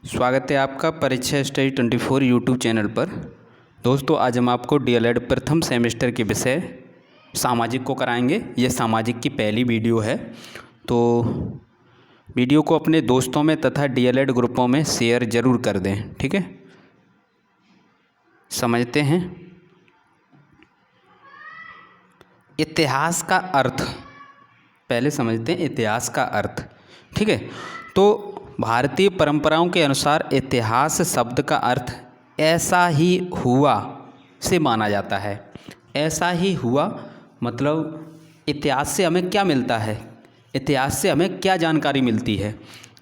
स्वागत है आपका परीक्षा स्टडी 24 यूट्यूब चैनल पर। दोस्तों, आज हम आपको डीएलएड प्रथम सेमेस्टर के विषय सामाजिक को कराएंगे। ये सामाजिक की पहली वीडियो है, तो वीडियो को अपने दोस्तों में तथा डीएलएड ग्रुपों में शेयर ज़रूर कर दें। ठीक है, समझते हैं। इतिहास का अर्थ पहले समझते हैं। इतिहास का अर्थ, ठीक है। तो भारतीय परंपराओं के अनुसार इतिहास शब्द का अर्थ ऐसा ही हुआ से माना जाता है। ऐसा ही हुआ मतलब इतिहास से हमें क्या मिलता है, इतिहास से हमें क्या जानकारी मिलती है।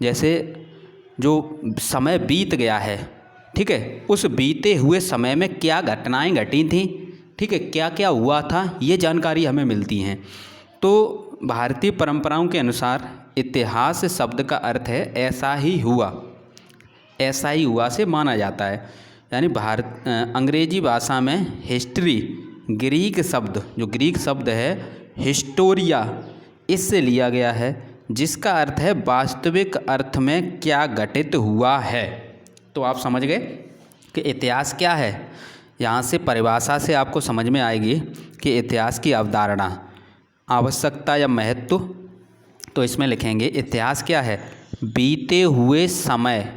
जैसे जो समय बीत गया है, ठीक है, उस बीते हुए समय में क्या घटनाएं घटी थीं, ठीक है, क्या क्या हुआ था, ये जानकारी हमें मिलती हैं। तो भारतीय परंपराओं के अनुसार इतिहास शब्द का अर्थ है ऐसा ही हुआ, ऐसा ही हुआ से माना जाता है। यानी अंग्रेजी भाषा में हिस्ट्री ग्रीक शब्द, जो ग्रीक शब्द है हिस्टोरिया, इससे लिया गया है, जिसका अर्थ है वास्तविक अर्थ में क्या घटित हुआ है। तो आप समझ गए कि इतिहास क्या है। यहाँ से परिभाषा से आपको समझ में आएगी कि इतिहास की अवधारणा, आवश्यकता या महत्व। तो इसमें लिखेंगे इतिहास क्या है, बीते हुए समय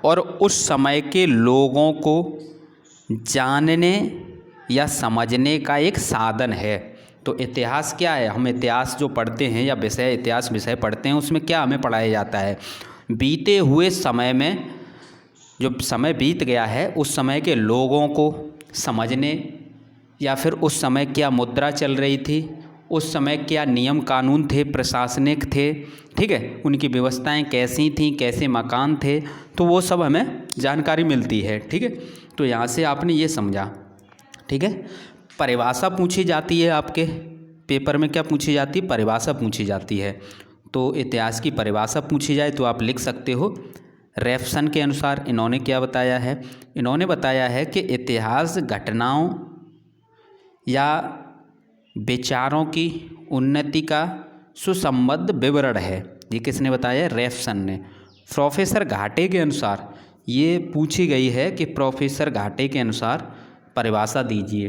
और उस समय के लोगों को जानने या समझने का एक साधन है। तो इतिहास क्या है, हम इतिहास जो पढ़ते हैं या विषय इतिहास विषय पढ़ते हैं, उसमें क्या हमें पढ़ाया जाता है, बीते हुए समय में जो समय बीत गया है उस समय के लोगों को समझने, या फिर उस समय क्या मुद्रा चल रही थी, उस समय क्या नियम कानून थे, प्रशासनिक थे, ठीक है, उनकी व्यवस्थाएं कैसी थीं, कैसे मकान थे, तो वो सब हमें जानकारी मिलती है। ठीक है, तो यहाँ से आपने ये समझा। ठीक है, परिभाषा पूछी जाती है, आपके पेपर में क्या पूछी जाती है, परिभाषा पूछी जाती है। तो इतिहास की परिभाषा पूछी जाए तो आप लिख सकते हो। रेफसन के अनुसार इन्होंने क्या बताया है, इन्होंने बताया है कि इतिहास घटनाओं या विचारों की उन्नति का सुसंबद्ध विवरण है। ये किसने बताया, रेफसन ने। प्रोफेसर घाटे के अनुसार ये पूछी गई है कि प्रोफेसर घाटे के अनुसार परिभाषा दीजिए।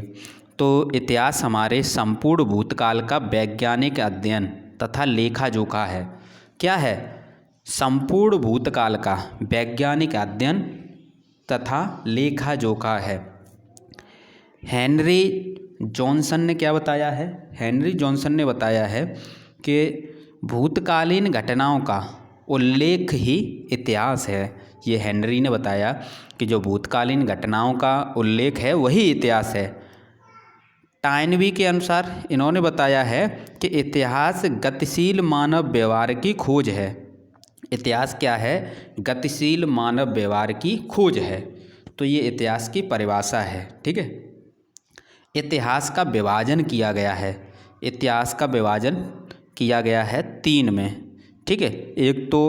तो इतिहास हमारे संपूर्ण भूतकाल का वैज्ञानिक अध्ययन तथा लेखा जोखा है। क्या है, संपूर्ण भूतकाल का वैज्ञानिक अध्ययन तथा लेखा जोखा है। हेनरी जॉनसन ने क्या बताया है, हेनरी जॉनसन ने बताया है कि भूतकालीन घटनाओं का उल्लेख ही इतिहास है। ये हेनरी ने बताया कि जो भूतकालीन घटनाओं का उल्लेख है वही इतिहास है। टाइनबी के अनुसार इन्होंने बताया है कि इतिहास गतिशील मानव व्यवहार की खोज है। इतिहास क्या है, गतिशील मानव व्यवहार की खोज है। तो ये इतिहास की परिभाषा है। ठीक है, इतिहास का विभाजन किया गया है, इतिहास का विभाजन किया गया है 3 में। ठीक है, एक तो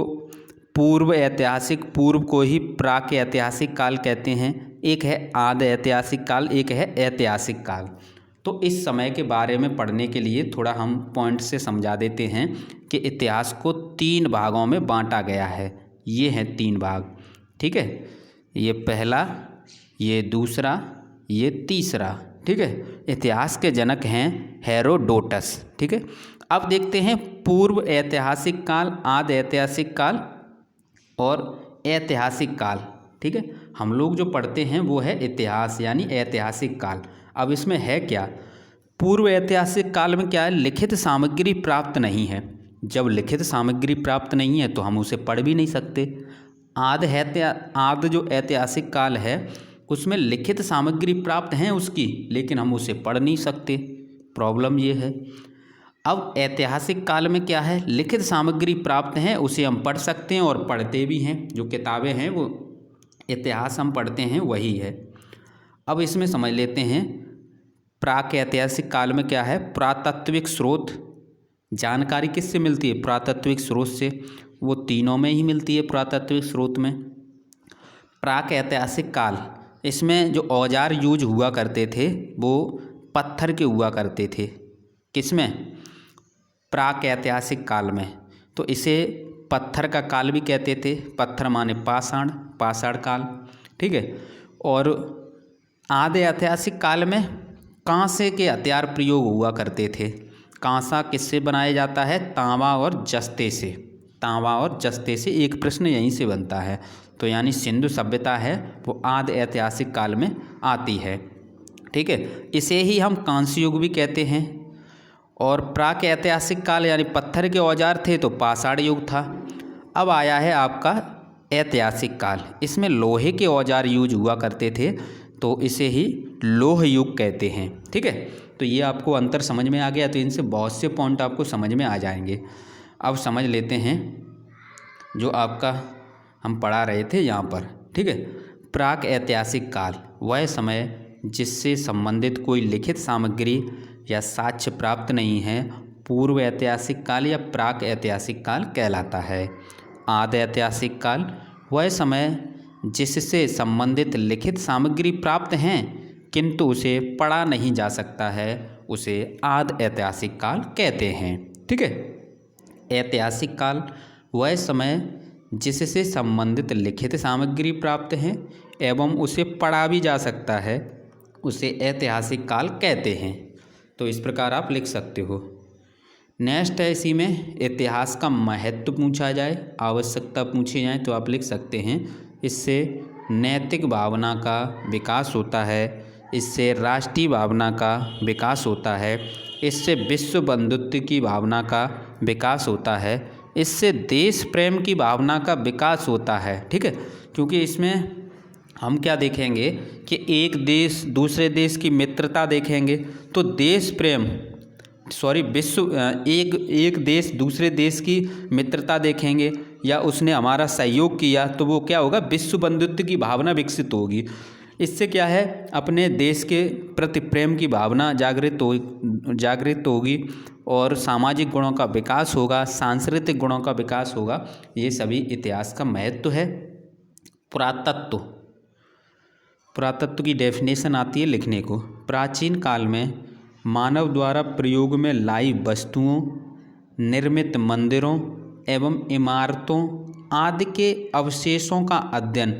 पूर्व ऐतिहासिक, पूर्व को ही प्राक ऐतिहासिक काल कहते हैं, एक है आदि ऐतिहासिक काल, एक है ऐतिहासिक काल। तो इस समय के बारे में पढ़ने के लिए थोड़ा हम पॉइंट से समझा देते हैं कि इतिहास को 3 भागों में बांटा गया है। ये हैं 3 भाग। ठीक है, ये पहला, ये दूसरा, ये तीसरा। ठीक है, इतिहास के जनक हैं हेरोडोटस। ठीक है, अब देखते हैं पूर्व ऐतिहासिक काल, आदि ऐतिहासिक काल और ऐतिहासिक काल। ठीक है, हम लोग जो पढ़ते हैं वो है इतिहास यानी ऐतिहासिक काल। अब इसमें है क्या, पूर्व ऐतिहासिक काल में क्या है, लिखित सामग्री प्राप्त नहीं है। जब लिखित सामग्री प्राप्त नहीं है तो हम उसे पढ़ भी नहीं सकते। आदि जो ऐतिहासिक काल है उसमें लिखित सामग्री प्राप्त हैं उसकी, लेकिन हम उसे पढ़ नहीं सकते। प्रॉब्लम ये है। अब ऐतिहासिक काल में क्या है, लिखित सामग्री प्राप्त हैं, उसे हम पढ़ सकते हैं और पढ़ते भी हैं। जो किताबें हैं वो इतिहास हम पढ़ते हैं वही है। अब इसमें समझ लेते हैं प्राक ऐतिहासिक काल में क्या है, पुरातात्विक स्रोत, जानकारी किससे मिलती है, पुरातात्विक स्रोत से। वो तीनों में ही मिलती है, पुरातात्विक स्रोत में। प्राक ऐतिहासिक काल, इसमें जो औजार यूज हुआ करते थे वो पत्थर के हुआ करते थे। किसमें, प्राक ऐतिहासिक काल में। तो इसे पत्थर का काल भी कहते थे, पत्थर माने पाषाण, पाषाण काल, ठीक है। और आदि ऐतिहासिक काल में कांसे के हथियार प्रयोग हुआ करते थे। कांसा किससे बनाया जाता है? तांबा और जस्ते से। तांबा और जस्ते से एक प्रश्न यहीं से बनता है। तो यानी सिंधु सभ्यता है वो आदि ऐतिहासिक काल में आती है, ठीक है। इसे ही हम कांस्य युग भी कहते हैं। और प्राक ऐतिहासिक काल यानी पत्थर के औजार थे तो पाषाण युग था। अब आया है आपका ऐतिहासिक काल, इसमें लोहे के औजार यूज हुआ करते थे तो इसे ही लोह युग कहते हैं, ठीक है। तो ये आपको अंतर समझ में आ गया, तो इनसे बहुत से पॉइंट आपको समझ में आ जाएंगे। अब समझ लेते हैं जो आपका हम पढ़ा रहे थे यहाँ पर, ठीक है। प्राक ऐतिहासिक काल वह समय जिससे संबंधित कोई लिखित सामग्री या साक्ष्य प्राप्त नहीं है, पूर्व ऐतिहासिक काल या प्राक ऐतिहासिक काल कहलाता है। आदि ऐतिहासिक काल वह समय जिससे संबंधित लिखित सामग्री प्राप्त हैं किंतु उसे पढ़ा नहीं जा सकता है, उसे आदि ऐतिहासिक काल कहते हैं, ठीक है। ऐतिहासिक काल वह समय जिससे संबंधित लिखित सामग्री प्राप्त हैं एवं उसे पढ़ा भी जा सकता है, उसे ऐतिहासिक काल कहते हैं। तो इस प्रकार आप लिख सकते हो। नेक्स्ट है इसी में इतिहास का महत्व पूछा जाए, आवश्यकता पूछी जाए तो आप लिख सकते हैं इससे नैतिक भावना का विकास होता है, इससे राष्ट्रीय भावना का विकास होता है, इससे विश्व बंधुत्व की भावना का विकास होता है, इससे देश प्रेम की भावना का विकास होता है, ठीक है। क्योंकि इसमें हम क्या देखेंगे कि एक देश दूसरे देश की मित्रता देखेंगे तो देश प्रेम एक देश दूसरे देश की मित्रता देखेंगे या उसने हमारा सहयोग किया तो वो क्या होगा, विश्व बंधुत्व की भावना विकसित होगी। इससे क्या है, अपने देश के प्रति प्रेम की भावना जागृत होगी और सामाजिक गुणों का विकास होगा, सांस्कृतिक गुणों का विकास होगा। ये सभी इतिहास का महत्व है। पुरातत्व की डेफिनेशन आती है लिखने को। प्राचीन काल में मानव द्वारा प्रयोग में लाई वस्तुओं, निर्मित मंदिरों एवं इमारतों आदि के अवशेषों का अध्ययन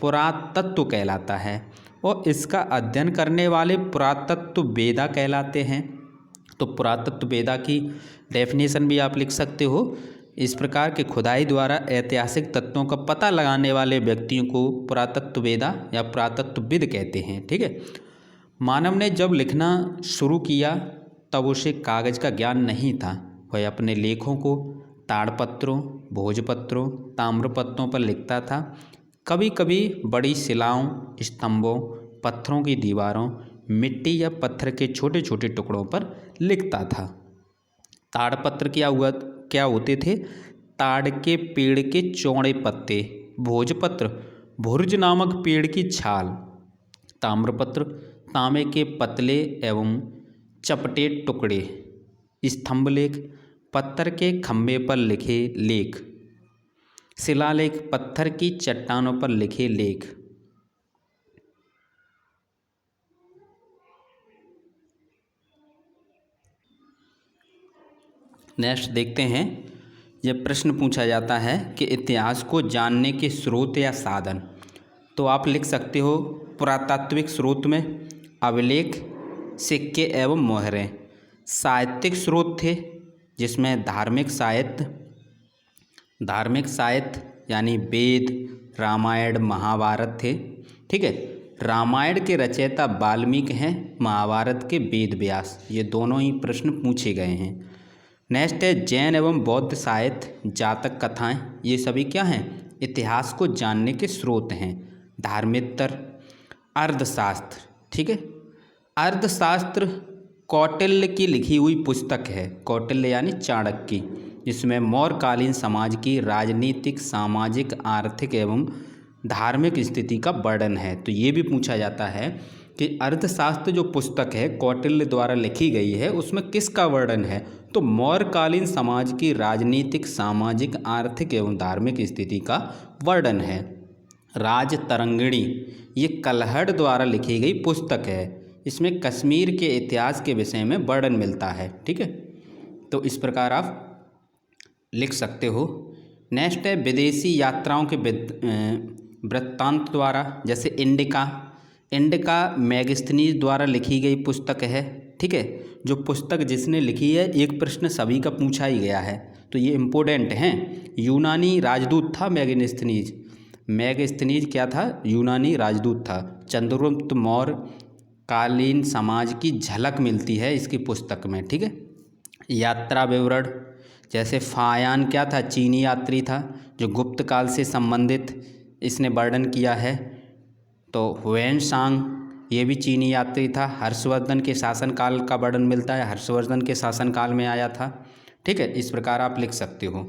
पुरातत्व कहलाता है और इसका अध्ययन करने वाले पुरातत्ववेदा कहलाते हैं। तो पुरातत्ववेदा की डेफिनेशन भी आप लिख सकते हो। इस प्रकार के खुदाई द्वारा ऐतिहासिक तत्वों का पता लगाने वाले व्यक्तियों को पुरातत्ववेदा या पुरातत्वविद कहते हैं, ठीक है। मानव ने जब लिखना शुरू किया तब उसे कागज़ का ज्ञान नहीं था। वह अपने लेखों को ताड़पत्रों, भोजपत्रों, ताम्रपत्रों पर लिखता था। कभी कभी बड़ी शिलाओं, स्तंभों, पत्थरों की दीवारों, मिट्टी या पत्थर के छोटे छोटे टुकड़ों पर लिखता था। ताड़पत्र क्या होते थे? ताड़ के पेड़ के चौड़े पत्ते। भोजपत्र भुर्ज नामक पेड़ की छाल। ताम्रपत्र तांबे के पतले एवं चपटे टुकड़े। स्तंभलेख पत्थर के खंभे पर लिखे लेख। शिलालेख पत्थर की चट्टानों पर लिखे लेख। नेक्स्ट देखते हैं, यह प्रश्न पूछा जाता है कि इतिहास को जानने के स्रोत या साधन। तो आप लिख सकते हो पुरातात्विक स्रोत में अभिलेख, सिक्के एवं मोहरें। साहित्यिक स्रोत थे जिसमें धार्मिक साहित्य यानी वेद, रामायण, महाभारत थे, ठीक है। रामायण के रचयिता वाल्मीकि हैं, महाभारत के वेद व्यास। ये दोनों ही प्रश्न पूछे गए हैं। नेक्स्ट है जैन एवं बौद्ध साहित्य, जातक कथाएं। ये सभी क्या हैं? इतिहास को जानने के स्रोत हैं। धार्मिकतर, अर्थशास्त्र, ठीक है। अर्थशास्त्र कौटिल्य की लिखी हुई पुस्तक है। कौटिल्य यानी चाणक्य की, जिसमें मौर्यकालीन समाज की राजनीतिक, सामाजिक, आर्थिक एवं धार्मिक स्थिति का वर्णन है। तो ये भी पूछा जाता है कि अर्थशास्त्र जो पुस्तक है कौटिल्य द्वारा लिखी गई है उसमें किसका वर्णन है? तो मौर्यकालीन समाज की राजनीतिक, सामाजिक, आर्थिक एवं धार्मिक स्थिति का वर्णन है। राजतरंगिणी ये कल्हड़ द्वारा लिखी गई पुस्तक है। इसमें कश्मीर के इतिहास के विषय में वर्णन मिलता है, ठीक है। तो इस प्रकार आप लिख सकते हो। नेक्स्ट है विदेशी यात्राओं के वृत्तांत द्वारा, जैसे इंडिका मैगस्थनीज द्वारा लिखी गई पुस्तक है। ठीक है, जो पुस्तक जिसने लिखी है, एक प्रश्न सभी का पूछा ही गया है, तो ये इम्पोर्टेंट हैं। यूनानी राजदूत था मैगस्थनीज क्या था? यूनानी राजदूत था। चंद्रगुप्त मौर्य कालीन समाज की झलक मिलती है इसकी पुस्तक में। ठीक है, यात्रा विवरण, जैसे फायान क्या था? चीनी यात्री था जो गुप्त काल से संबंधित इसने वर्णन किया है। तो हुएनसांग ये भी चीनी यात्री था। हर्षवर्धन के शासनकाल का वर्णन मिलता है, हर्षवर्धन के शासनकाल में आया था। ठीक है, इस प्रकार आप लिख सकते हो।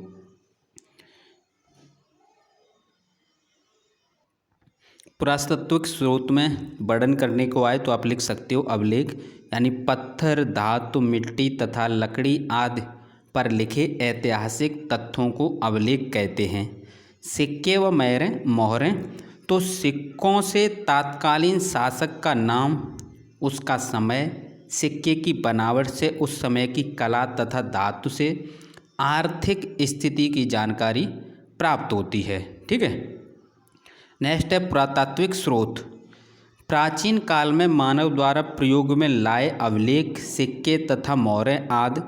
पुरातत्विक स्रोत में वर्णन करने को आए तो आप लिख सकते हो अभिलेख, यानी पत्थर, धातु, मिट्टी तथा लकड़ी आदि पर लिखे ऐतिहासिक तथ्यों को अभिलेख कहते हैं। सिक्के व मोहरें, तो सिक्कों से तत्कालीन शासक का नाम, उसका समय, सिक्के की बनावट से उस समय की कला तथा धातु से आर्थिक स्थिति की जानकारी प्राप्त होती है। ठीक है, नेक्स्ट है पुरातात्विक स्रोत। प्राचीन काल में मानव द्वारा प्रयोग में लाए अभिलेख, सिक्के तथा मोहरें आदि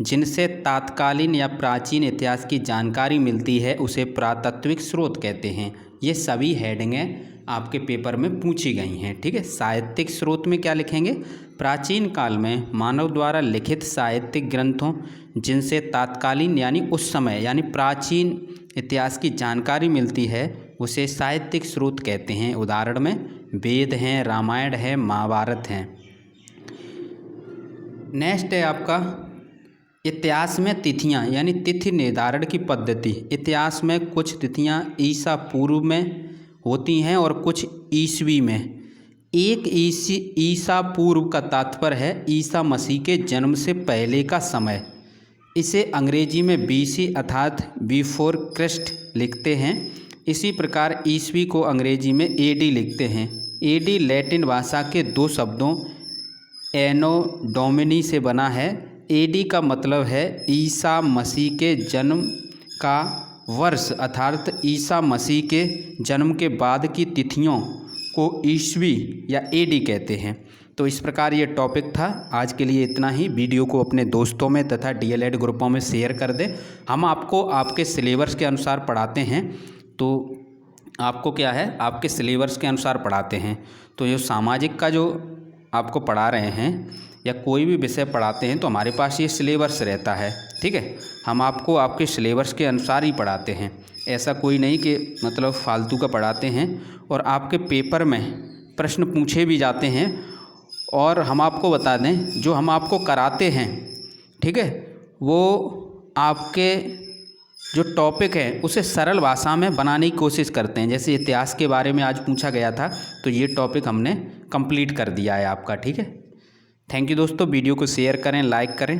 जिनसे तत्कालीन या प्राचीन इतिहास की जानकारी मिलती है उसे पुरातात्विक स्रोत कहते हैं। ये सभी हेडिंगें आपके पेपर में पूछी गई हैं। ठीक है, साहित्यिक स्रोत में क्या लिखेंगे? प्राचीन काल में मानव द्वारा लिखित साहित्यिक ग्रंथों जिनसे तत्कालीन यानी उस समय यानी प्राचीन इतिहास की जानकारी मिलती है उसे साहित्यिक स्रोत कहते हैं। उदाहरण में वेद हैं, रामायण है, महाभारत हैं। नेक्स्ट है आपका इतिहास में तिथियां, यानी तिथि निर्धारण की पद्धति। इतिहास में कुछ तिथियां ईसा पूर्व में होती हैं और कुछ ईसवी में। एक ईसा पूर्व का तात्पर्य है ईसा मसीह के जन्म से पहले का समय। इसे अंग्रेजी में BC अर्थात बिफोर क्राइस्ट लिखते हैं। इसी प्रकार ईसवी को अंग्रेजी में AD लिखते हैं। AD लैटिन भाषा के दो शब्दों एनो डोमिनी से बना है। AD का मतलब है ईसा मसीह के जन्म का वर्ष, अर्थात ईसा मसीह के जन्म के बाद की तिथियों को ईसवी या AD कहते हैं। तो इस प्रकार ये टॉपिक था। आज के लिए इतना ही। वीडियो को अपने दोस्तों में तथा DLED ग्रुपों में शेयर कर दें। हम आपको आपके सिलेबस के अनुसार पढ़ाते हैं, तो आपको क्या है, आपके सिलेबस के अनुसार पढ़ाते हैं। तो ये सामाजिक का जो आपको पढ़ा रहे हैं या कोई भी विषय पढ़ाते हैं तो हमारे पास ये सिलेबस रहता है। ठीक है, हम आपको आपके सिलेबस के अनुसार ही पढ़ाते हैं। ऐसा कोई नहीं कि मतलब फालतू का पढ़ाते हैं। और आपके पेपर में प्रश्न पूछे भी जाते हैं। और हम आपको बता दें, जो हम आपको कराते हैं, ठीक है, वो आपके जो टॉपिक है उसे सरल भाषा में बनाने की कोशिश करते हैं। जैसे इतिहास के बारे में आज पूछा गया था तो ये टॉपिक हमने कंप्लीट कर दिया है आपका। ठीक है, थैंक यू दोस्तों। वीडियो को शेयर करें, लाइक करें।